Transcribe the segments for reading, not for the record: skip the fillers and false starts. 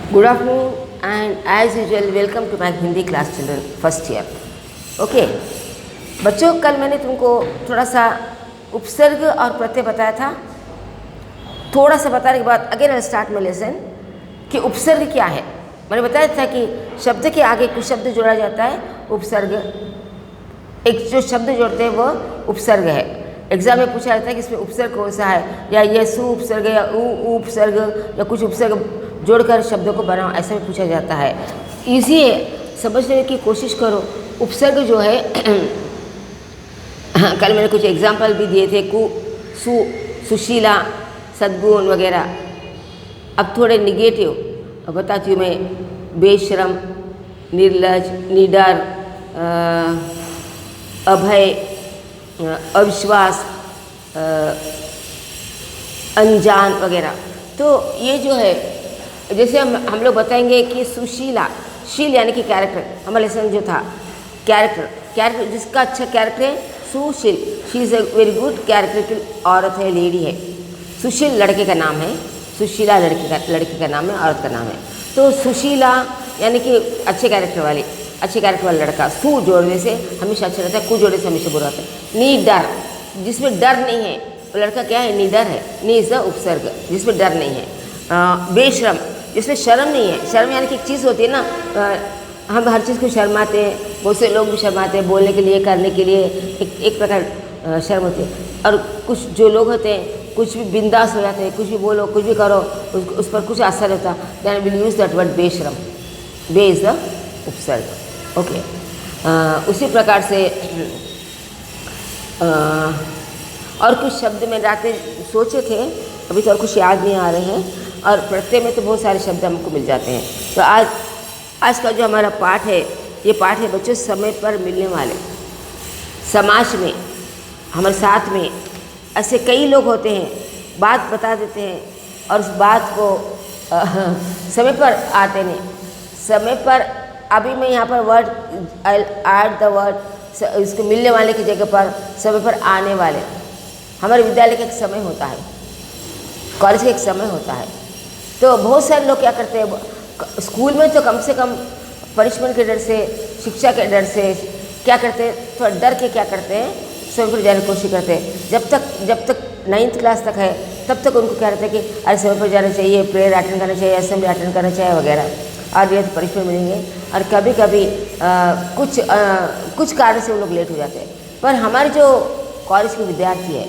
Good afternoon and as usual welcome to my Hindi class children first year. Okay बच्चों, कल मैंने तुमको थोड़ा सा उपसर्ग और प्रत्यय बताया था। थोड़ा सा बताने के बाद again I start my lesson कि उपसर्ग क्या है। मैंने बताया था कि शब्द के आगे कुछ शब्द जोड़ा जाता है, उपसर्ग। एक जो शब्द जोड़ते हैं वो उपसर्ग है। एग्जाम में पूछा जाता है कि इसमें उपसर्ग कौन सा है, या ये सु उपसर्ग या उ उपसर्ग या कुछ उपसर्ग जोड़कर शब्दों को बनाओ, ऐसा भी पूछा जाता है। इजी है, समझने की कोशिश करो। उपसर्ग जो है कल मैंने कुछ एग्जाम्पल भी दिए थे, कु, सु, सुशीला, सद्गुण वगैरह। अब थोड़े निगेटिव बताती हूँ मैं। बेशरम, निर्लज, निडर, अभय, अविश्वास, अनजान वगैरह। तो ये जो है, जैसे हम लोग बताएंगे कि सुशीला, शील यानी कि कैरेक्टर। हमारा लेसन जो था कैरेक्टर जिसका अच्छा कैरेक्टर है, सुशील, she is a very good character की औरत है, लेडी है। सुशील लड़के का नाम है, सुशीला लड़की का नाम है, औरत का नाम है। तो सुशीला यानी कि अच्छे कैरेक्टर वाला लड़का। सु जोड़ने से हमेशा अच्छा रहता है, कु जोड़ने से हमेशा बुरा होता है। निडर, जिसमें डर नहीं है वो लड़का क्या है, निडर है। नी इज़ द उपसर्ग, जिसमें डर नहीं है। बेशरम, जिसमें शर्म नहीं है। शर्म यानी कि एक चीज़ होती है ना, हम हर चीज़ को शर्माते हैं, बहुत से लोग भी शर्माते हैं, बोलने के लिए, करने के लिए एक प्रकार शर्म होती है। और कुछ जो लोग होते हैं कुछ भी बिंदास हो जाते हैं, कुछ भी बोलो, कुछ भी करो, उस पर कुछ असर होता, then will use that word besharam. Be is the उपसर्ग। ओके, उसी प्रकार से और कुछ शब्द में रातें सोचे थे, अभी तो और कुछ याद नहीं आ रहे हैं। और प्रत्यय में तो बहुत सारे शब्द हमको मिल जाते हैं। तो आज का जो हमारा पाठ है, ये पाठ है बच्चों समय पर मिलने वाले। समाज में हमारे साथ में ऐसे कई लोग होते हैं, बात बता देते हैं और उस बात को समय पर आते नहीं। समय पर, अभी मैं यहाँ पर word I add the word, इसको मिलने वाले की जगह पर समय पर आने वाले। हमारे विद्यालय का एक समय होता है, कॉलेज का एक समय होता है। तो बहुत सारे लोग क्या करते हैं, स्कूल में तो कम से कम पनिशमेंट के डर से, शिक्षा के डर से क्या करते हैं, थोड़ा डर के क्या करते हैं, समय पर जाने की कोशिश करते हैं। जब तक 9th क्लास तक है तब तक उनको क्या रहता है कि अरे समय पर जाना चाहिए, प्रेयर अटेंड करना चाहिए, असेंबली अटेंड करना चाहिए वगैरह। और ये तो पनिशमेंट मिलेंगे। और कभी कभी कुछ कारण से वो लोग लेट हो जाते हैं। पर हमारे जो कॉलेज के विद्यार्थी है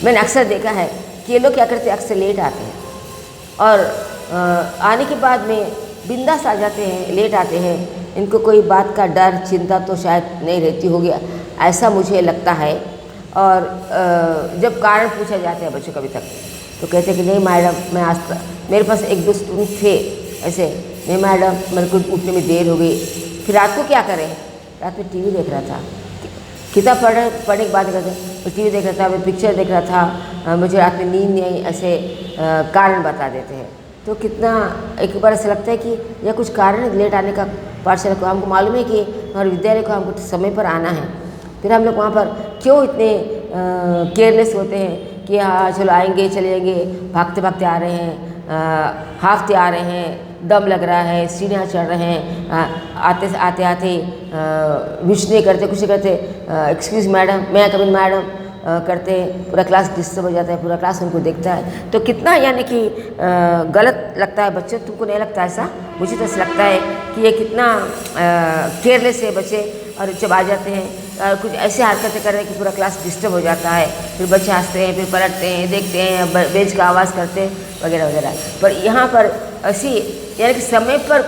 मैंने अक्सर देखा है कि ये लोग क्या करते हैं, अक्सर लेट आते हैं और आने के बाद में बिंदास आ जाते हैं, लेट आते हैं। इनको कोई बात का डर, चिंता तो शायद नहीं रहती होगी, ऐसा मुझे लगता है। और जब कारण पूछा जाता है बच्चों कभी तक, तो कहते हैं कि नहीं मैडम, मैं आज मेरे पास एक दो स्टूडेंट थे ऐसे, नहीं मैडम मेरे को उठने में देर हो गई। फिर रात को क्या करें, रात में टीवी देख रहा था, किताब पढ़ने के बाद कहते टीवी देख रहा था, मैं पिक्चर देख रहा था, मुझे रात में नींद नहीं आई, ऐसे कारण बता देते हैं। तो कितना एक बार ऐसा लगता है कि यह कुछ कारण है लेट आने का। पाठशाला को हमको मालूम है कि हमारे विद्यालय को हमको समय पर आना है, फिर हम लोग वहाँ पर क्यों इतने केयरलेस होते हैं कि हाँ चलो आएंगे चले जाएंगे, भागते भागते आ रहे हैं, हाफते आ रहे हैं, दम लग रहा है, सीढ़ियाँ चढ़ रहे हैं, आते विश नहीं करते, कुछ नहीं करते, एक्सक्यूज़ मैडम, मैं कमिंग मैडम करते हैं। पूरा क्लास डिस्टर्ब हो जाता है, पूरा क्लास उनको देखता है। तो कितना यानी कि गलत लगता है बच्चों, तुमको नहीं लगता ऐसा? मुझे तो ऐसा लगता है कि ये कितना केयरलेस है बच्चे। और जब आ जाते हैं कुछ ऐसे हरकतें कर रहे हैं कि पूरा क्लास डिस्टर्ब हो जाता है, फिर बच्चे हंसते हैं, फिर पलटते हैं, देखते हैं, बेंच का आवाज़ करते हैं वगैरह वगैरह। पर यहाँ पर ऐसी यानी कि समय पर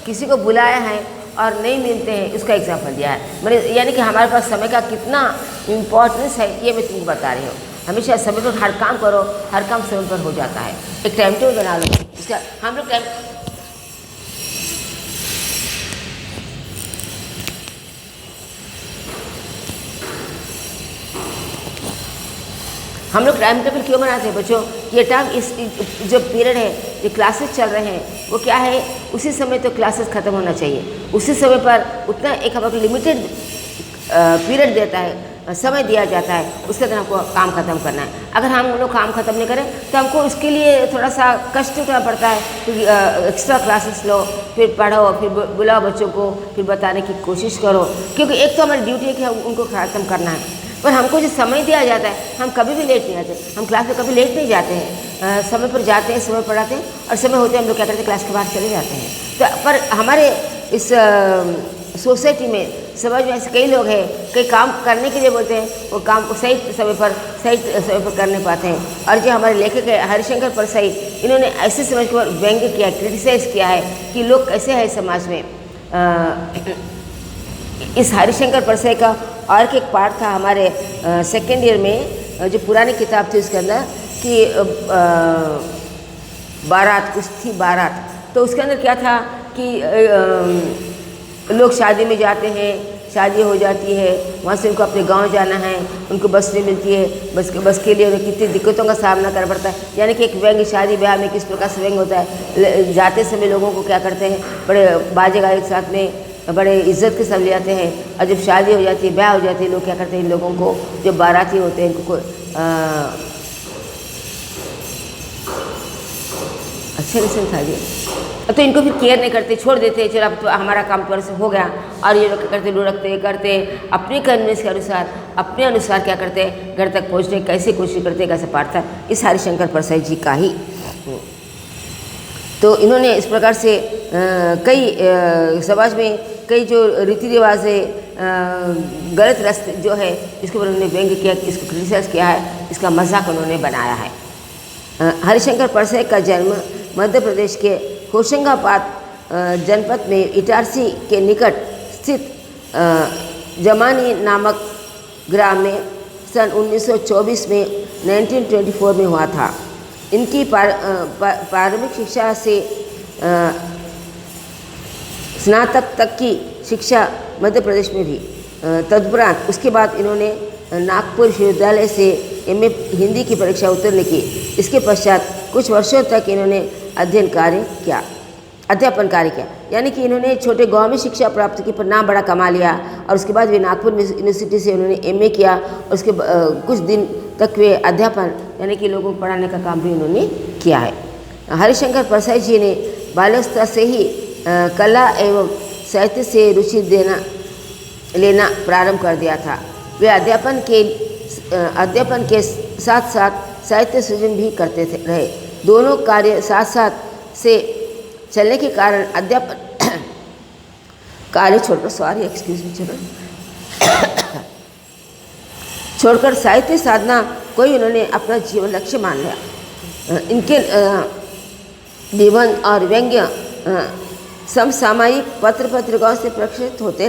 किसी को बुलाया है और नहीं मिलते हैं, उसका एग्जाम्पल दिया है मैंने। यानी कि हमारे पास समय का कितना इम्पोर्टेंस है, ये मैं तुमको बता रही हूँ। हमेशा समय पर हर काम करो, हर काम समय पर हो जाता है। एक टाइम टेबल बना लो, इसका हम लोग टाइम टेबल क्यों बनाते हैं बच्चों? ये टाइम, इस जो पीरियड है, ये क्लासेस चल रहे हैं, वो क्या है, उसी समय तो क्लासेस ख़त्म होना चाहिए। उसी समय पर उतना एक हमारे लिमिटेड पीरियड देता है समय दिया जाता है, उसके अंदर हमको काम ख़त्म करना है। अगर हम लोग काम ख़त्म नहीं करें तो हमको उसके लिए थोड़ा सा कष्ट उठाना पड़ता है, क्योंकि एक्स्ट्रा क्लासेस लो, फिर पढ़ो, फिर बुलाओ बच्चों को, फिर बताने की कोशिश करो, क्योंकि एक तो हमारी ड्यूटी है कि उनको ख़त्म करना है। पर हमको जो समय दिया जाता है हम कभी भी लेट नहीं आते, हम क्लास में कभी लेट नहीं जाते हैं, समय पर जाते हैं, समय पढ़ाते हैं, और समय होते हम लोग क्या करते हैं, क्लास के बाहर चले जाते हैं। तो पर हमारे इस सोसाइटी में, समाज में ऐसे कई लोग हैं, कई काम करने के लिए बोलते हैं, वो काम को सही समय पर कर नहीं पाते हैं। और जो हमारे लेखक है हरिशंकर परसाई, इन्होंने ऐसे समझ को व्यंग्य किया, क्रिटिसाइज किया है कि लोग कैसे हैं समाज में। इस हरिशंकर परसाई का और एक पार्ट था हमारे सेकेंड ईयर में, जो पुरानी किताब थी उसके अंदर कि बारात, कुछ थी बारात, तो उसके अंदर क्या था कि लोग शादी में जाते हैं, शादी हो जाती है, वहाँ से उनको अपने गांव जाना है, उनको बस नहीं मिलती है, बस के लिए उन्हें कितनी दिक्कतों का सामना करना पड़ता है। यानी कि एक व्यंग्य शादी ब्याह में किस प्रकार से व्यंग्य होता है। जाते समय लोगों को क्या करते हैं, बड़े बाजे गाए के साथ में बड़े इज्जत के साथ ले जाते हैं, और जब शादी हो जाती है, ब्याह हो जाती है, लोग क्या करते हैं, इन लोगों को जो बाराती होते हैं इनको अच्छे रिसन था जी, तो इनको फिर केयर नहीं करते, छोड़ देते, चलो अब तो हमारा काम थोड़ा सा हो गया। और ये लोग क्या करते, लुढ़कते करते अपने कन्वेंस के अनुसार, अपने अनुसार क्या करते, घर तक पहुँचने की कैसे कोशिश करते, कैसे पाठ था इस हरिशंकर परसाई जी का ही। तो इन्होंने इस प्रकार से कई समाज में कई जो रीति रिवाज है, गलत रास्ते जो है, इसके ऊपर उन्होंने व्यंग्य किया, इसको क्रिटिसाइज किया है, इसका मजाक उन्होंने बनाया है। हरिशंकर परसाई का जन्म मध्य प्रदेश के होशंगाबाद जनपद में इटारसी के निकट स्थित जमानी नामक ग्राम में सन 1924 में 1924 में हुआ था। इनकी प्रारंभिक शिक्षा से स्नातक तक की शिक्षा मध्य प्रदेश में भी। तदुपरांत उसके बाद इन्होंने नागपुर विश्वविद्यालय से एमए हिंदी की परीक्षा उत्तीर्ण की। इसके पश्चात कुछ वर्षों तक इन्होंने अध्ययन कार्य किया, यानी कि इन्होंने छोटे गांव में शिक्षा प्राप्त की, पर नाम बड़ा कमा लिया। और उसके बाद वे नागपुर यूनिवर्सिटी से उन्होंने एमए किया, और उसके कुछ दिन तक वे अध्यापन यानी कि लोगों को पढ़ाने का काम भी उन्होंने किया है। हरिशंकर परसाई जी ने बाल्यावस्था से ही कला एवं साहित्य से रुचि लेना प्रारंभ कर दिया था। वे अध्यापन के साथ साथ साहित्य सृजन भी करते रहे। दोनों कार्य साथ साथ से चलने के कारण अध्यापन कार्य छोड़कर साहित्य साधना को ही उन्होंने अपना जीवन लक्ष्य मान लिया। इनके निबंध और व्यंग्य समसामयिक पत्रिकाओं से प्रकाशित होते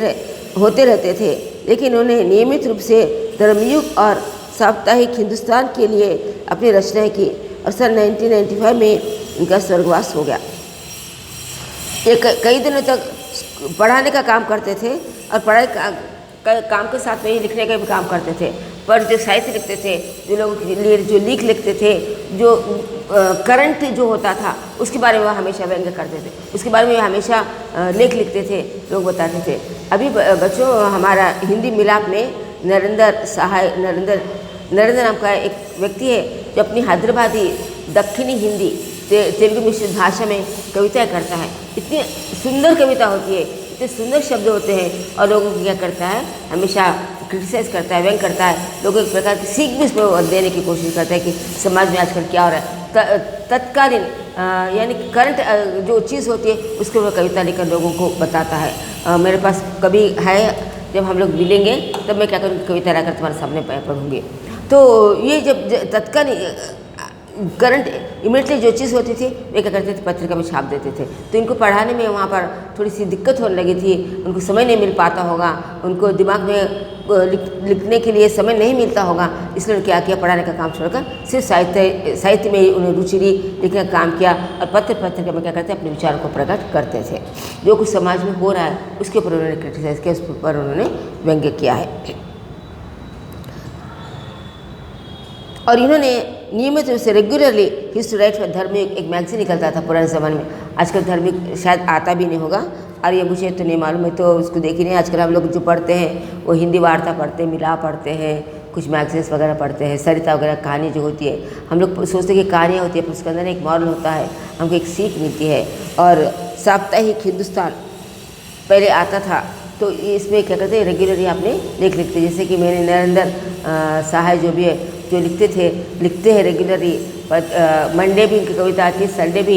रहते थे, लेकिन उन्हें नियमित रूप से धर्मयुग और साप्ताहिक हिंदुस्तान के लिए अपनी रचनाएं की, और सन 1995 में इनका स्वर्गवास हो गया। ये कई दिनों तक पढ़ाने का काम करते थे, और पढ़ाई काम के साथ में ही लिखने का भी काम करते थे। पर जो साहित्य लिखते थे, जो लोगों के लिए जो लीक लिखते थे, जो करंट जो होता था उसके बारे में वह हमेशा व्यंग्य करते थे, उसके बारे में हमेशा लेख लिखते थे, लोग बताते थे। अभी बच्चों हमारा हिंदी मिलाप में नरेंद्र नाम का एक व्यक्ति है, जो अपनी हैदराबादी दक्षिणी हिंदी तेलुगु मिश्रित भाषा में कविताएं करता है। इतनी सुंदर कविता होती है, इतने सुंदर शब्द होते हैं, और लोगों को क्या करता है, हमेशा क्रिटिसाइज करता है, व्यंग करता है, लोगों एक प्रकार की सीख भी इसमें देने की कोशिश करता है कि समाज में आजकल क्या हो रहा है। तत्कालीन यानी कि करंट जो चीज़ होती है उसके ऊपर कविता लिखकर लोगों को बताता है। मेरे पास कभी है, जब हम लोग मिलेंगे तब मैं क्या करूँगी, कविता लाकर तुम्हारे सामने पढ़ूँगी। तो ये जब तत्कालीन करंट इमीडिएटली जो चीज़ होती थी वे क्या करते थे, पत्रिका में छाप देते थे। तो इनको पढ़ाने में वहाँ पर थोड़ी सी दिक्कत होने लगी थी, उनको समय नहीं मिल पाता होगा, उनको दिमाग में लिखने के लिए समय नहीं मिलता होगा, इसलिए क्या किया, पढ़ाने का काम छोड़कर सिर्फ साहित्य में ही उन्हें रुचि ली, लिखने का काम किया, और पत्रिका में क्या करते अपने विचारों को प्रकट करते थे। जो कुछ समाज में हो रहा है उसके ऊपर उन्होंने क्रिटिसाइज किया, उस पर उन्होंने व्यंग्य किया है। और इन्होंने नियमित रूप से regularly history write for Dharmayug एक मैगजीन निकलता था पुराने ज़माने में, आजकल धर्मयुग शायद आता भी नहीं होगा, अरे ये मुझे तो नहीं मालूम है, तो उसको देखी नहीं। आजकल हम लोग जो पढ़ते हैं वो हिंदी वार्ता पढ़ते हैं, मिला पढ़ते हैं, कुछ मैगजीन्स वगैरह पढ़ते हैं, सरिता वगैरह कहानी जो होती है, हम लोग सोचते हैं कि कहानियाँ होती है, पर उसके अंदर एक मॉरल होता है, हमको एक सीख मिलती है। और साप्ताहिक हिंदुस्तान पहले आता था, तो इसमें क्या करते हैं, रेगुलरली आपने लेख लिखते, जैसे कि मैंने नरेंद्र सहाय जो भी है जो लिखते हैं रेगुलरली। मंडे भी उनकी कविता आती है, संडे भी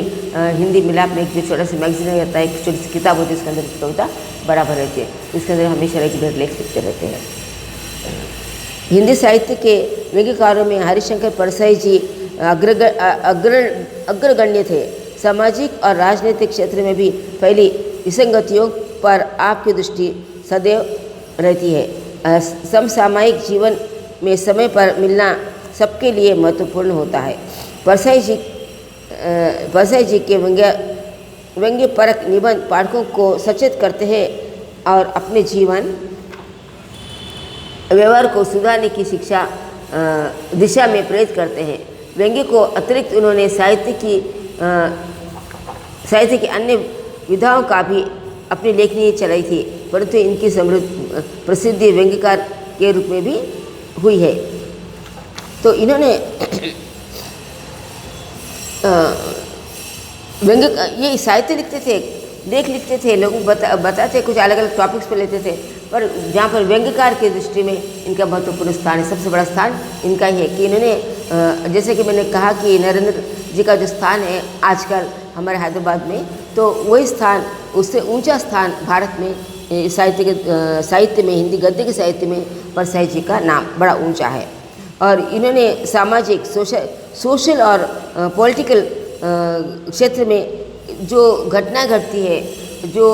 हिंदी मिलाप में एक जो छोटा सा मैगजीन रहता है, एक छोटी सी किताब होती है, उसके अंदर की कविता बराबर रहती है, उसके अंदर हमेशा रेगुलर लेख लिखते रहते हैं। हिंदी साहित्य के व्यंग्यकारों में हरिशंकर परसाई जी अग्रगण्य थे। सामाजिक और राजनीतिक क्षेत्र में भी फैली विसंगतियों पर आपकी दृष्टि सदैव रहती है। समसामयिक जीवन में समय पर मिलना सबके लिए महत्वपूर्ण होता है। परसाई जी के व्यंग्यपरक निबंध पाठकों को सचेत करते हैं और अपने जीवन व्यवहार को सुधारने की दिशा में प्रेरित करते हैं। व्यंग्य को अतिरिक्त उन्होंने साहित्य की अन्य विधाओं का भी अपनी लेखनी चलाई थी, परंतु इनकी समृद्ध प्रसिद्धि व्यंग्यकार के रूप में भी हुई है। तो इन्होंने ये साहित्य लिखते थे, लेख लिखते थे, लोगों को बताते, कुछ अलग अलग टॉपिक्स पर लेते थे, पर जहाँ पर व्यंग्यकार की दृष्टि में इनका महत्वपूर्ण स्थान है, सबसे बड़ा स्थान इनका ही है कि इन्होंने, जैसे कि मैंने कहा कि नरेंद्र जी का जो स्थान है आजकल हमारे हैदराबाद में, तो वही स्थान, उससे ऊंचा स्थान भारत में साहित्य में, हिंदी गद्य के साहित्य में परसाई जी का नाम बड़ा ऊंचा है। और इन्होंने सामाजिक, सोशल और पॉलिटिकल क्षेत्र में जो घटनाएं घटती है, जो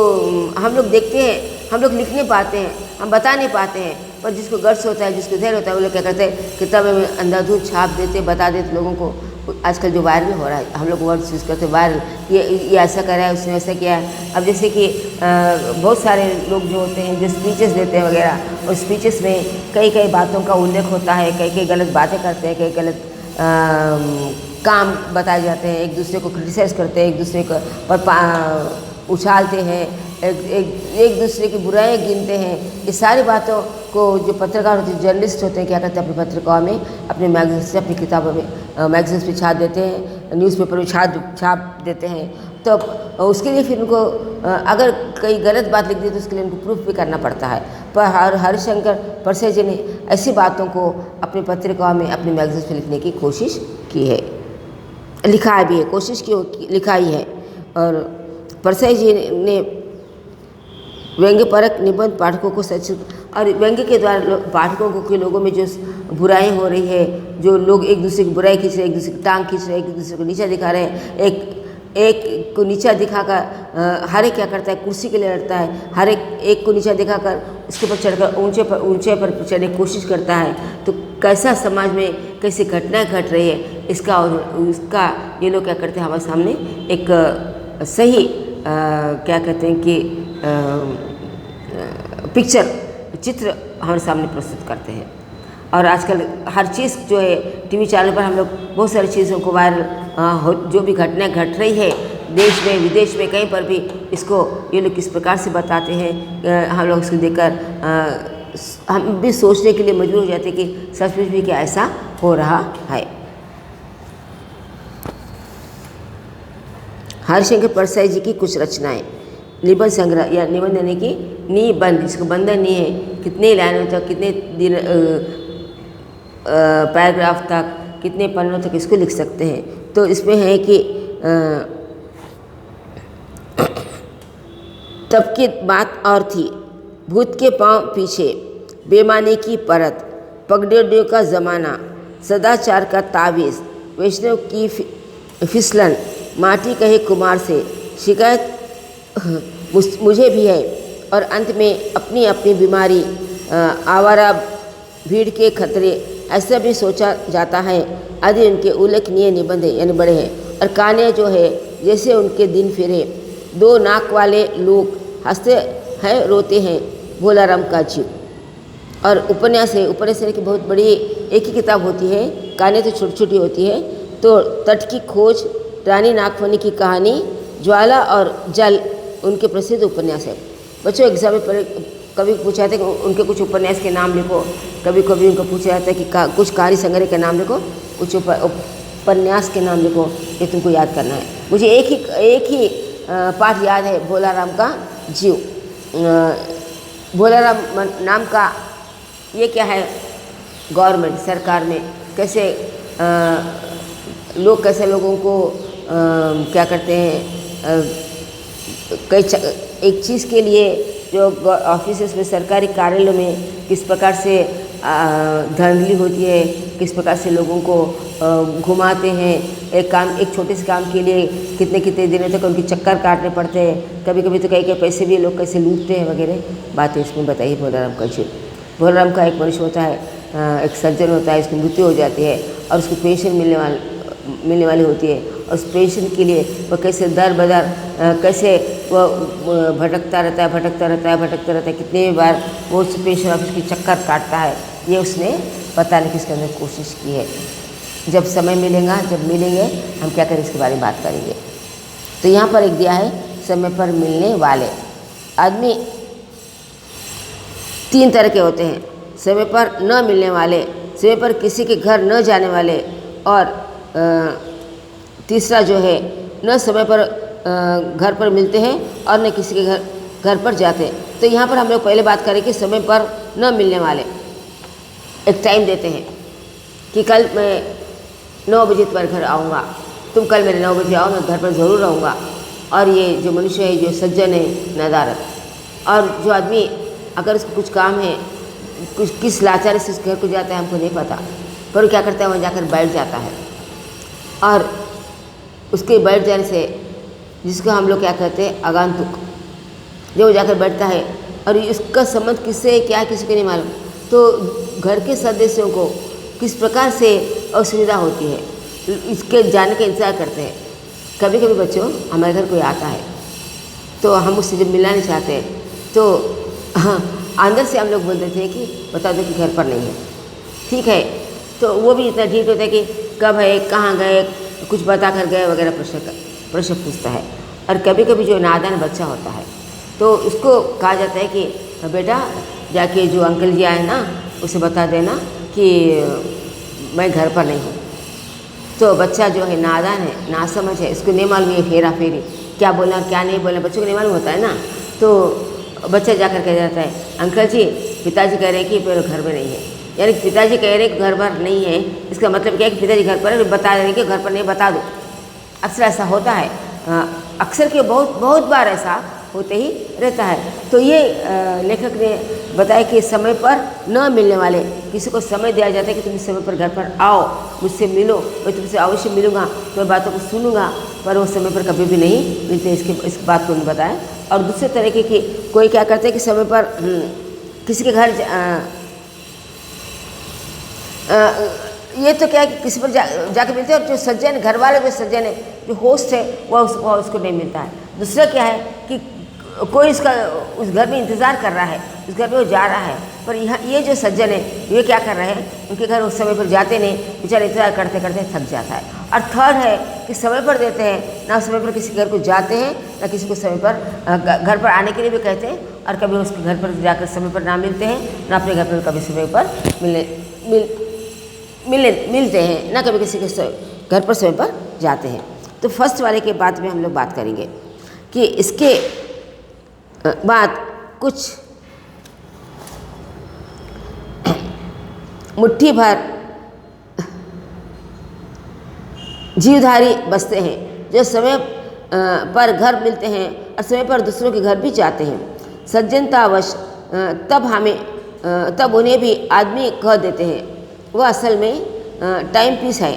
हम लोग देखते हैं, हम लोग लिख नहीं पाते हैं, हम बता नहीं पाते हैं, पर जिसको गर्स होता है, जिसको धैर्य होता है, वो लोग क्या करते हैं, किताबें में अंधाधुंध छाप देते, बता देते लोगों को। आजकल जो वायरल हो रहा है, हम लोग वर्ड्स यूज़ करते हैं वायरल, ये ऐसा करा है, उसने ऐसा किया है। अब जैसे कि बहुत सारे लोग जो होते हैं जो स्पीचेस देते हैं वगैरह, और स्पीचेस में कई बातों का उल्लेख होता है, कई गलत बातें करते हैं, कई गलत काम बताए जाते हैं, एक दूसरे को क्रिटिसाइज़ करते हैं, एक दूसरे को पर उछालते हैं, एक दूसरे की बुराइयाँ गिनते हैं। ये सारी बातों को जो पत्रकार होते हैं, जर्नलिस्ट होते हैं, क्या करते हैं, अपनी पत्रिकाओं में, अपने मैगजीन से, अपनी किताबों में, मैगजीन्स पे छाप देते हैं, न्यूज़पेपर में छाप देते हैं। तो उसके लिए फिर उनको अगर कई गलत बात लिख दी तो उसके लिए उनको प्रूफ भी करना पड़ता है। पर हरिशंकर परसाई जी ने ऐसी बातों को अपनी पत्रिकाओं में, अपने मैगजीन्स पे लिखने की कोशिश की है, लिखा भी है, कोशिश की, लिखा ही है। और परसाई जी ने व्यंग्यपरक निबंध पाठकों को सचेत, और व्यंग्य के द्वारा पाठकों को के लोगों में जो बुराई हो रही है, जो लोग एक दूसरे की बुराई खींच रहे हैं, एक दूसरे की टांग खींच रहे हैं, एक दूसरे को नीचा दिखा रहे हैं, एक को नीचा दिखाकर हर एक क्या करता है, कुर्सी के लिए लड़ता है, हर एक को नीचा दिखाकर उसके ऊपर चढ़कर ऊंचे पर चढ़ने की कोशिश करता है। तो कैसा समाज में कैसी घटनाएं घट रही है, इसका और उसका ये लोग क्या करते हैं, हमारे सामने एक सही क्या कहते हैं कि चित्र हमारे सामने प्रस्तुत करते हैं। और आजकल हर चीज़ जो है टीवी चैनल पर हम लोग बहुत सारी चीज़ों को वायरल जो भी घटनाएं घट रही है देश में विदेश में कहीं पर भी, इसको ये लोग किस प्रकार से बताते हैं। हम लोग इसको देखकर हम भी सोचने के लिए मजबूर हो जाते हैं कि सचमुच भी क्या ऐसा हो रहा है। हरिशंकर परसाई जी की कुछ रचनाएं, निबंध संग्रह या निबंध यानी कि निबंध, जिसको बंधन नहीं है, कितने लाइनों तक, कितने दिन पैराग्राफ तक, कितने पन्नों तक इसको लिख सकते हैं। तो इसमें है कि तब की बात और थी, भूत के पांव पीछे, बेमानी की परत, पगडंडियों का ज़माना, सदाचार का तावीज़, वैष्णव की फिसलन, माटी कहे कुमार से, शिकायत मुझे भी है, और अंत में अपनी अपनी बीमारी, आवारा भीड़ के खतरे, ऐसा भी सोचा जाता है। आदि उनके उल्लेखनीय निबंध यानी बड़े हैं। और कहानियाँ जो है, जैसे उनके दिन फिरे, दो नाक वाले लोग, हंसते हैं रोते हैं, भोला राम का जीव। और उपन्यास है, उपन्यास की बहुत बड़ी एक ही किताब होती है, कहानियाँ तो छोटी छोटी होती है। तो तट की खोज, रानी नागफनी की कहानी, ज्वाला और जल, उनके प्रसिद्ध उपन्यास है। बच्चों एग्जाम में कभी पूछा जाता है कि उनके कुछ उपन्यास के नाम लिखो, कभी कभी उनको पूछा जाता है कि कुछ कार्य संग्रह के नाम लिखो, कुछ उपन्यास के नाम लिखो, ये तुमको याद करना है। मुझे एक ही पाठ याद है, भोलाराम का जीव। भोलाराम नाम का ये क्या है, गवर्नमेंट सरकार में कैसे लोग कैसे लोगों को क्या करते हैं, एक चीज़ के लिए जो ऑफिस में सरकारी कार्यालयों में किस प्रकार से धांधली होती है, किस प्रकार से लोगों को घुमाते हैं, एक छोटे से काम के लिए कितने कितने दिनों तक उनके चक्कर काटने पड़ते हैं, कभी कभी तो कई पैसे भी लोग कैसे लूटते हैं वगैरह बातें इसमें बताइए। भोलाराम का जीव। भोलाराम का एक मनुष्य होता है, एक सज्जन होता है, उसकी मृत्यु हो जाती है और उसको पेंशन मिलने वाली होती है, और उस पेंशन के लिए वह कैसे दर बदर कैसे वह भटकता रहता है, कितने बार वो उस पेंशन ऑफिस की चक्कर काटता है, ये उसने बताने की इसके अंदर कोशिश की है। जब समय मिलेगा, जब मिलेंगे हम क्या करें इसके बारे में बात करेंगे। तो यहाँ पर एक दिया है, समय पर मिलने वाले आदमी 3 तरह के होते हैं। समय पर न मिलने वाले, समय पर किसी के घर न जाने वाले, और तीसरा जो है न समय पर घर पर मिलते हैं और न किसी के घर पर जाते हैं। तो यहाँ पर हम लोग पहले बात करें कि समय पर न मिलने वाले। एक टाइम देते हैं कि कल मैं 9 बजे तुम्हारे घर आऊँगा, तुम कल मेरे 9 बजे आओ, मैं घर पर ज़रूर रहूँगा। और ये जो मनुष्य है, जो सज्जन है, नदारत, और जो आदमी अगर उसको कुछ काम है, कुछ किस लाचारी से उस घर को जाता है हमको नहीं पता, पर वो क्या करता है, वहाँ जाकर बैठ जाता है, और उसके बैठ जाने से जिसको हम लोग क्या कहते हैं आगंतुक, जो वो जाकर बैठता है और इसका संबंध किससे है क्या किसी को नहीं मालूम, तो घर के सदस्यों को किस प्रकार से असुविधा होती है, इसके जाने का इंतज़ार करते हैं। कभी कभी बच्चों हमारे घर कोई आता है तो हम उससे जब मिलना नहीं चाहते तो अंदर से हम लोग बोल देते हैं कि बता दो कि घर पर नहीं है, ठीक है। तो वो भी इतना ठीक होता है कि कब है, कहाँ गए, कुछ बता कर गए वगैरह प्रश्न पूछता है। और कभी कभी जो नादान बच्चा होता है तो उसको कहा जाता है कि बेटा जाके जो अंकल जी आए ना उसे बता देना कि मैं घर पर नहीं हूँ। तो बच्चा जो है नादान है, नासमझ है, इसको नहीं मालूम ये हेरा फेरी क्या बोलना और क्या नहीं बोलना, बच्चों को नहीं मालूम होता है ना। तो बच्चा जाकर कह जाता है अंकल जी पिताजी कह रहे हैं कि मेरे घर में नहीं है, यानी पिताजी कह रहे हैं कि घर पर नहीं है, इसका मतलब क्या है कि पिताजी घर पर है, बता रहे हैं कि घर पर नहीं, बता दो। अक्सर ऐसा होता है, अक्सर के बहुत बार ऐसा होते ही रहता है। तो ये लेखक ने बताया कि समय पर न मिलने वाले, किसी को समय दिया जाता है कि तुम इस समय पर घर पर आओ, मुझसे मिलो, मैं तुमसे अवश्य मिलूँगा, तुम्हारी बातों को सुनूंगा, पर वो समय पर कभी भी नहीं मिलते। इस बात को उन्होंने बताया। और दूसरे तरीके की कोई क्या करते हैं कि समय पर किसी के घर ये तो क्या है कि किसी पर जाके मिलते हैं, और जो सज्जन घर वाले, जो सज्जन है, जो होस्ट है, वह उसको नहीं मिलता है। दूसरा क्या है कि कोई उस घर में इंतज़ार कर रहा है, उस घर में वो जा रहा है, पर यहाँ ये जो सज्जन है ये क्या कर रहे हैं, उनके घर उस समय पर जाते नहीं, बेचारे इंतज़ार करते करते थक जाता है। और थर्ड है कि समय पर देते हैं, ना समय पर किसी घर को जाते हैं, ना किसी को समय पर घर पर आने के लिए भी कहते हैं, और कभी उसके घर पर जाकर समय पर ना मिलते हैं, ना अपने घर पर कभी समय पर मिलते हैं, ना कभी किसी के घर पर समय पर जाते हैं। तो फर्स्ट वाले के बाद में हम लोग बात करेंगे कि इसके बाद कुछ मुट्ठी भर जीवधारी बसते हैं जो समय पर घर मिलते हैं और समय पर दूसरों के घर भी जाते हैं। सज्जनतावश तब उन्हें भी आदमी कह देते हैं। वह असल में टाइम पीस है।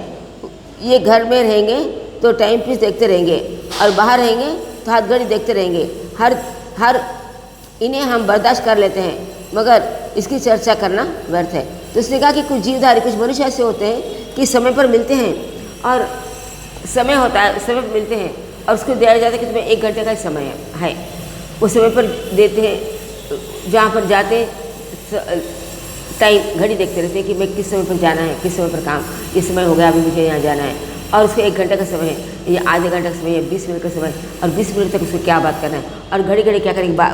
ये घर में रहेंगे तो टाइम पीस देखते रहेंगे, और बाहर रहेंगे तो हाथ घड़ी देखते रहेंगे। हर इन्हें हम बर्दाश्त कर लेते हैं, मगर इसकी चर्चा करना व्यर्थ है। तो उसने कहा कि कुछ जीवधारी, कुछ मनुष्य ऐसे होते हैं कि समय पर मिलते हैं, और समय होता है, समय पर मिलते हैं और उसको दिया जाता है कि तुम्हें 1 घंटे का समय है, वो समय पर देते हैं। जहाँ पर जाते टाइम घड़ी देखते रहते हैं कि मैं किस समय पर जाना है, किस समय पर काम, ये समय हो गया, अभी मुझे यहाँ जाना है। और उसको 1 घंटे का समय है या आधे घंटे का समय है, 20 मिनट का समय, और 20 मिनट तक उसको क्या बात करना है, और घड़ी घड़ी क्या करेंगे,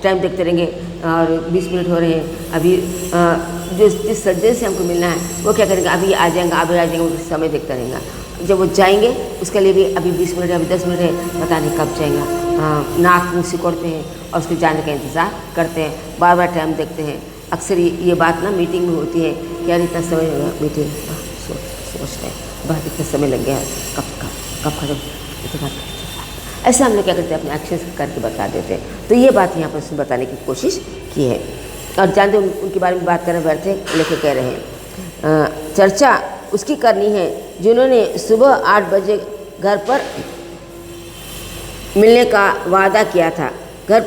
टाइम देखते रहेंगे और 20 मिनट हो रहे हैं, अभी जिस सज्जन से हमको मिलना है वो क्या करेंगे, अभी आ जाएंगे, अभी आ जाएंगे, वो समय देखता रहेगा। जब वो जाएंगे उसके लिए भी अभी 20 मिनट है, अभी 10 मिनट है, पता नहीं कब जाएंगे। नाक मुँह सिकोड़ते हैं और उसके जाने का इंतज़ार करते हैं, बार बार टाइम देखते हैं। अक्सर ये बात ना मीटिंग में होती है कि यार इतना समय होगा मीटिंग, सोचते हैं बहुत इतना समय लग गया है, कब खत्म। ऐसा हम लोग क्या करते हैं, अपने एक्शंस करके बता देते हैं। तो ये बात यहाँ पर उसने बताने की कोशिश की है। और जानते उनके बारे में बात करने बैठे लेके कह रहे हैं, चर्चा उसकी करनी है जिन्होंने सुबह 8 बजे घर पर मिलने का वादा किया था, घर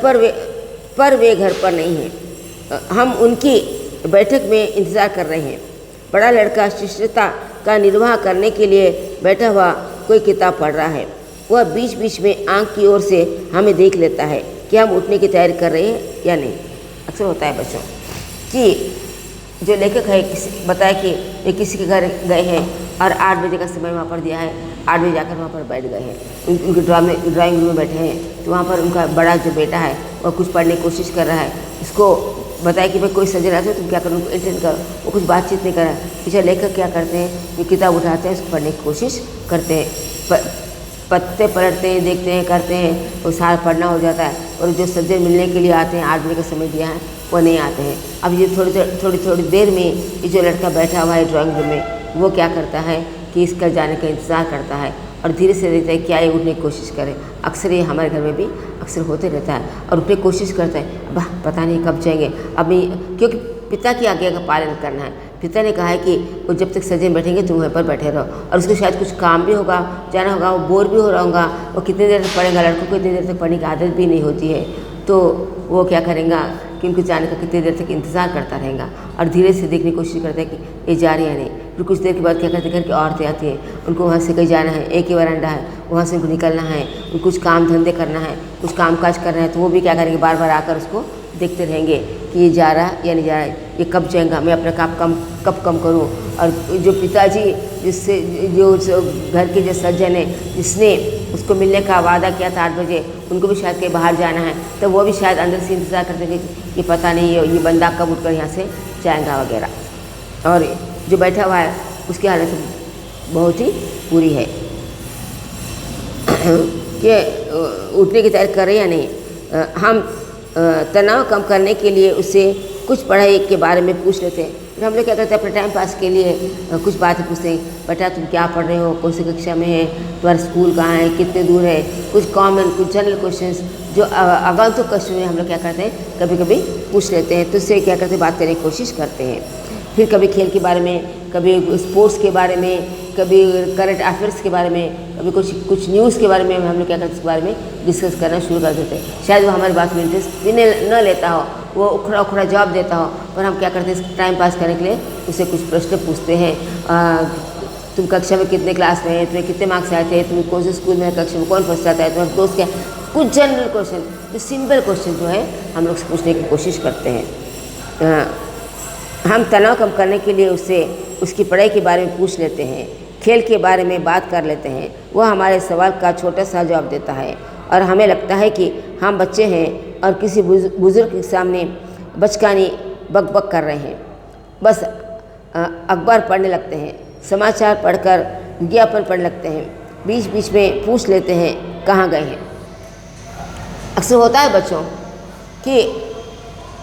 पर वे घर पर नहीं हैं। हम उनकी बैठक में इंतज़ार कर रहे हैं। बड़ा लड़का शिष्टता का निर्वाह करने के लिए बैठा हुआ कोई किताब पढ़ रहा है। वह बीच बीच में आंख की ओर से हमें देख लेता है कि हम उठने की तैयारी कर रहे हैं या नहीं। अक्सर होता है बच्चों कि जो लेखक है बताया कि वे किसी के घर गए हैं और 8 बजे का समय वहाँ पर दिया है, 8 बजे जाकर वहाँ पर बैठ गए हैं, उनके ड्राइंग रूम में बैठे हैं। तो वहाँ पर उनका बड़ा जो बेटा है वह कुछ पढ़ने की कोशिश कर रहा है। उसको बताया कि भाई कोई सज्जन आते हो तुम क्या करो, उनको अटेंड करो। वो कुछ बातचीत नहीं कर रहा है। पीछे लेखक क्या करते हैं, ये किताब उठाते हैं, उसको पढ़ने की कोशिश करते हैं, पत्ते पलटते हैं, देखते हैं, करते हैं, वो सारा पढ़ना हो जाता है। और जो सज्जन मिलने के लिए आते हैं, 8 बजे का समय दिया है, वो नहीं आते हैं। अब ये थोड़ी देर में ये जो लड़का बैठा हुआ है ड्राइंग रूम में, वो क्या करता है कि इसका जाने का इंतज़ार करता है और धीरे से देखता है क्या ये उठने की कोशिश करे। अक्सर ये हमारे घर में भी अक्सर होते रहता है और उठने की कोशिश करता है, वाह पता नहीं कब जाएंगे अभी, क्योंकि पिता की आज्ञा का पालन करना है। पिता ने कहा है कि वो जब तक सज्जन बैठेंगे तुम वहीं पर बैठे रहो, और उसको शायद कुछ काम भी होगा, जाना होगा, वो बोर भी हो रहा होगा, वो कितनी देर तक पढ़ेगा। लड़कों को इतनी देर तक पढ़ने की आदत भी नहीं होती है, तो वो क्या करेगा कि उनके जाने का कितनी देर तक इंतज़ार करता रहेगा और धीरे से देखने की कोशिश करता है कि ये जा रही है नहीं। फिर कुछ देर के बाद क्या करते हैं, घर की औरतें आती हैं, उनको वहाँ से कहीं जाना है, एक ही वरांडा है, वहाँ से उनको निकलना है, उनको कुछ काम धंधे करना है, कुछ काम काज करना है, तो वो भी क्या करेंगे, बार बार आकर उसको देखते रहेंगे कि ये जा रहा है या नहीं जा रहा है, ये कब जाएगा, मैं अपना काम कब कम करूँ। और जो पिताजी जिससे जो घर के जो सज्जन है जिसने उसको मिलने का वादा किया था 8 बजे, उनको भी शायद कहीं बाहर जाना है, तो वो भी शायद अंदर से इंतज़ार करते थे कि ये पता नहीं ये बंदा कब उठकर यहाँ से जाएगा वगैरह। और जो बैठा हुआ है उसकी हालत बहुत ही बुरी है कि उठने की तैयारी कर रहे हैं या नहीं। हम तनाव कम करने के लिए उससे कुछ पढ़ाई के बारे में पूछ लेते हैं। फिर हम लोग क्या करते हैं, अपने टाइम पास के लिए कुछ बातें पूछते हैं, बेटा तुम क्या पढ़ रहे हो, कौन सी कक्षा में है, तुम्हारा स्कूल कहाँ है, कितने दूर है, कुछ कॉमन कुछ जनरल क्वेश्चंस जो आगंतुक क्वेश्चन में हम लोग क्या करते हैं, कभी कभी पूछ लेते हैं। तो उससे क्या करते हैं, बात करने की कोशिश करते हैं। फिर कभी खेल के बारे में, कभी स्पोर्ट्स के बारे में, कभी करंट अफेयर्स के बारे में, कभी कुछ न्यूज़ के बारे में हम लोग क्या करते हैं, इसके बारे में डिस्कस करना शुरू कर देते हैं। शायद वो हमारी बात में इंटरेस्ट भी न लेता हो, वो उखड़ा जवाब देता हो, पर हम क्या करते हैं, टाइम पास करने के लिए उससे कुछ प्रश्न पूछते हैं। तुम कक्षा में कितने क्लास में है, तुम्हें कितने मार्क्स आए थे, तुम्हें कौन से स्कूल में कक्षा में कौन फर्स्ट आता है, तुम्हारे दोस्त क्या, कुछ जनरल क्वेश्चन, जो सिंपल क्वेश्चन जो है हम लोग पूछने की कोशिश करते हैं। हम तनाव कम करने के लिए उससे उसकी पढ़ाई के बारे में पूछ लेते हैं, खेल के बारे में बात कर लेते हैं। वह हमारे सवाल का छोटा सा जवाब देता है और हमें लगता है कि हम बच्चे हैं और किसी बुजुर्ग के सामने बचकानी बकबक कर रहे हैं। बस अखबार पढ़ने लगते हैं, समाचार पढ़कर विज्ञापन पढ़ने लगते हैं, बीच बीच में पूछ लेते हैं कहाँ गए हैं। अक्सर होता है बच्चों कि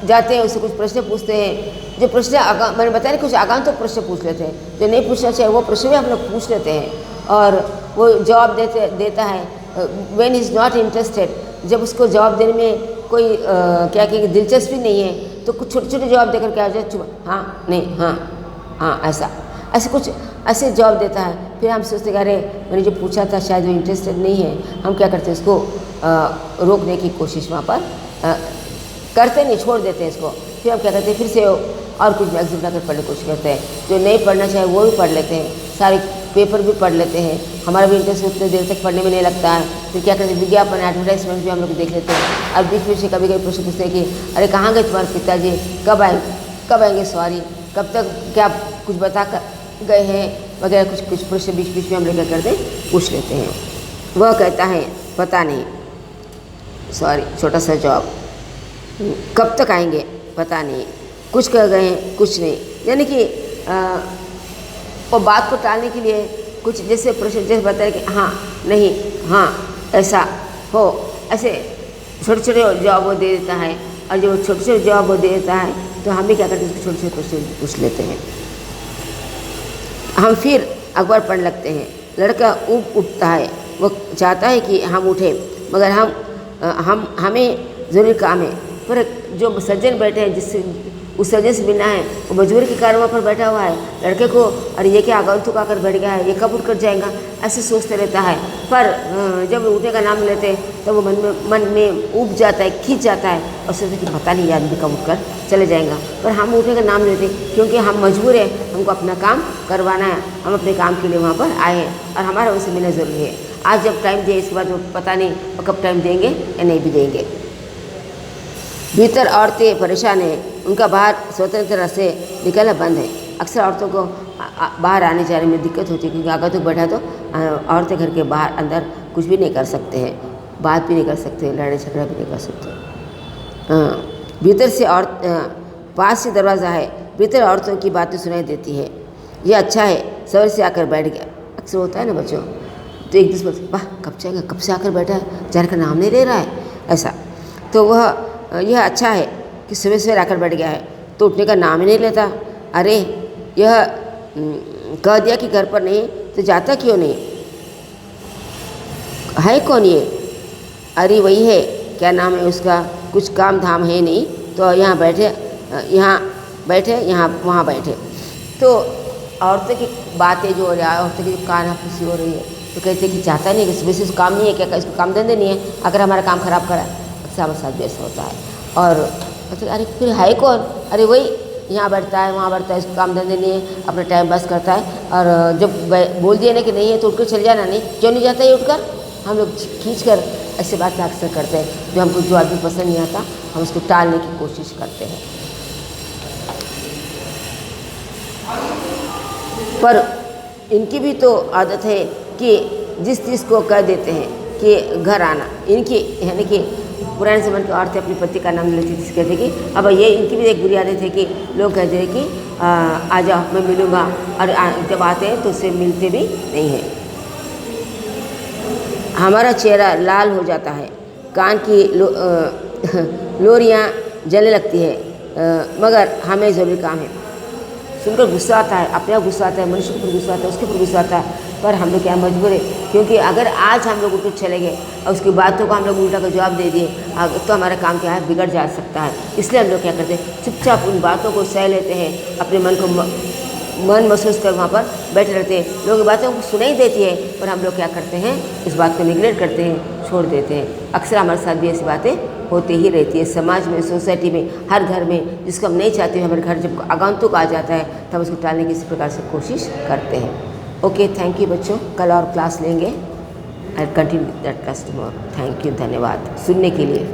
जाते हैं, उससे कुछ प्रश्न पूछते हैं, जो प्रश्न मैंने बताया कुछ आगंतुक तो प्रश्न पूछ लेते हैं, जो नहीं पूछना चाहिए वो प्रश्न भी हम लोग पूछ लेते हैं और वो जवाब देता है व्हेन इज़ नॉट इंटरेस्टेड। जब उसको जवाब देने में कोई क्या कहेंगे दिलचस्पी नहीं है, तो कुछ छोटे छोटे जवाब देकर क्या हो जाए, चुप, हाँ नहीं हाँ ऐसे कुछ ऐसे जवाब देता है। फिर हम सोचते कि अरे मैंने जो पूछा था शायद वो इंटरेस्टेड नहीं है। हम क्या करते हैं, उसको रोकने की कोशिश वहाँ पर करते नहीं, छोड़ देते हैं इसको। फिर हम क्या करते हैं, फिर से और कुछ मैगजीन लाकर पढ़ने की कोशिश करते हैं, जो नहीं पढ़ना चाहिए वो भी पढ़ लेते हैं, सारे पेपर भी पढ़ लेते हैं। हमारा भी इंटरेस्ट उतने देर तक पढ़ने में नहीं लगता है। फिर क्या करते हैं, विज्ञापन एडवर्टाइजमेंट भी हम लोग देख लेते हैं और बीच बीच से कभी कभी प्रश्न पूछते हैं कि अरे कहाँ गए तुम्हारे पिताजी, कब आएंगे सॉरी, कब तक क्या कुछ बता कर गए हैं, वगैरह कुछ कुछ प्रश्न बीच बीच में हम लोग क्या करते हैं, पूछ लेते हैं। वह कहता है पता नहीं, सॉरी छोटा सा जवाब, कब तक आएंगे पता नहीं, कुछ कह गए हैं कुछ नहीं। यानी कि वो बात को टालने के लिए कुछ जैसे प्रश्न जैसे बताए कि हाँ नहीं हाँ ऐसा हो, ऐसे छोटे छोटे जवाब वो दे देता है। और जब वो छोटे छोटे जवाब वो दे देता है तो हम भी क्या करते हैं, उसको छोटे छोटे प्रश्न पूछ लेते हैं। हम फिर अखबार पढ़ने लगते हैं। लड़का उठता है, वो चाहता है कि हम उठे, मगर हमें ज़रूरी काम है। पर जो सज्जन बैठे हैं, जिससे उस सज्जन से मिलना है, वो मजबूरी के कारण वहाँ पर बैठा हुआ है। लड़के को अरे ये क्या आगंतुक आकर बैठ गया है, ये कब उठ कर जाएगा, ऐसे सोचते रहता है। पर जब उठने का नाम लेते हैं तो वो मन में उब जाता है, खींच जाता है और सोचते कि पता नहीं आदमी कब उठ कर चले जाएगा। पर हम उठने का नाम लेते क्योंकि हम मजबूर हैं, हमको अपना काम करवाना है, हम अपने काम के लिए वहाँ पर आए हैं और हमारा उनसे मिलना ज़रूरी है। आज जब टाइम दिए, इसके बाद वो पता नहीं वो कब टाइम देंगे या नहीं भी देंगे। भीतर औरतें परेशान हैं, उनका बाहर स्वतंत्रता से निकलना बंद है। अक्सर औरतों को बाहर आने जाने में दिक्कत होती है, क्योंकि अगर तो बैठा तो औरतें घर के बाहर अंदर कुछ भी नहीं कर सकते हैं, बात भी नहीं कर सकते, लड़ाई झगड़ा भी नहीं कर सकते। भीतर से पास से दरवाज़ा है, भीतर औरतों की बातें सुनाई देती है। यह अच्छा है, सवेर से आकर बैठ गया। अक्सर होता है ना बच्चों, तो एक दूसरे वाह कब जाएगा, कब से आकर बैठा है, जाने का नाम नहीं ले रहा है, ऐसा। तो यह अच्छा है कि सुबह सवेर आकर बैठ गया है, तो उठने का नाम ही नहीं लेता। अरे यह कह दिया कि घर पर नहीं तो जाता क्यों नहीं, है कौन ये, अरे वही है, क्या नाम है उसका, कुछ काम धाम है नहीं, तो यहाँ बैठे यहाँ वहाँ बैठे। तो औरतों की बातें जो हो रही है, औरतों की जो कानाफूसी हो रही है, तो कहते हैं कि चाहता नहीं है कि सुबह से काम नहीं है, क्या इसको काम धंधे नहीं है, अगर हमारा काम खराब करा। अक्सर हमारे साथ भी ऐसा होता है। और अरे फिर है कौन, अरे वही यहाँ बैठता है वहाँ बैठता है, इसको काम धंधे नहीं है, अपना टाइम पास करता है। और जब बोल दिया ना कि नहीं है तो उठकर चले जाना, नहीं क्यों नहीं जाता है उठकर, हम लोग खींच कर ऐसे बातें अक्सर करते हैं। जो हमको जो आदमी पसंद नहीं आता, हम उसको टालने की कोशिश करते हैं। पर इनकी भी तो आदत है कि जिस चीज़ को कह देते हैं कि घर आना, इनकी यानी कि पुराने ज़माने की औरतें अपनी पति का नाम लेती थी, कहते कि अब ये इनकी भी एक बुरी आदत है कि लोग कहते हैं कि आ जाओ मैं मिलूँगा, और जब आते हैं तो उससे मिलते भी नहीं हैं। हमारा चेहरा लाल हो जाता है, कान की लोरियाँ जलने लगती है, मगर हमें ज़रूरी काम है। सुनकर गुस्सा आता है, अपने आप गुस्सा आता है, मनुष्य के ऊपर गुस्सा आता है, उसके ऊपर गुस्सा आता है। पर हम लोग क्या मजबूर है, क्योंकि अगर आज हम लोग उठ चले गए और उसकी बातों को हम लोग उल्टा का जवाब दे दिए तो हमारा काम क्या है, बिगड़ जा सकता है। इसलिए हम लोग क्या करते हैं, चुपचाप उन बातों को सह लेते हैं, अपने मन महसूस कर वहाँ पर बैठे रहते हैं। लोग बातों को सुनाई देती है, पर हम लोग क्या करते हैं, इस बात को निगलेक्ट करते हैं, छोड़ देते हैं। अक्सर हमारे साथ भी ऐसी बातें होती ही रहती है, समाज में, सोसाइटी में, हर घर में, जिसको हम नहीं चाहते हमारे घर जब आगंतुक आ जाता है तब उसको टालने की इसी प्रकार से कोशिश करते हैं। ओके, थैंक यू बच्चों, कल और क्लास लेंगे। I continue that class tomorrow. Thank you, धन्यवाद सुनने के लिए।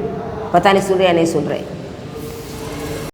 पता नहीं सुन रहे या नहीं सुन रहे।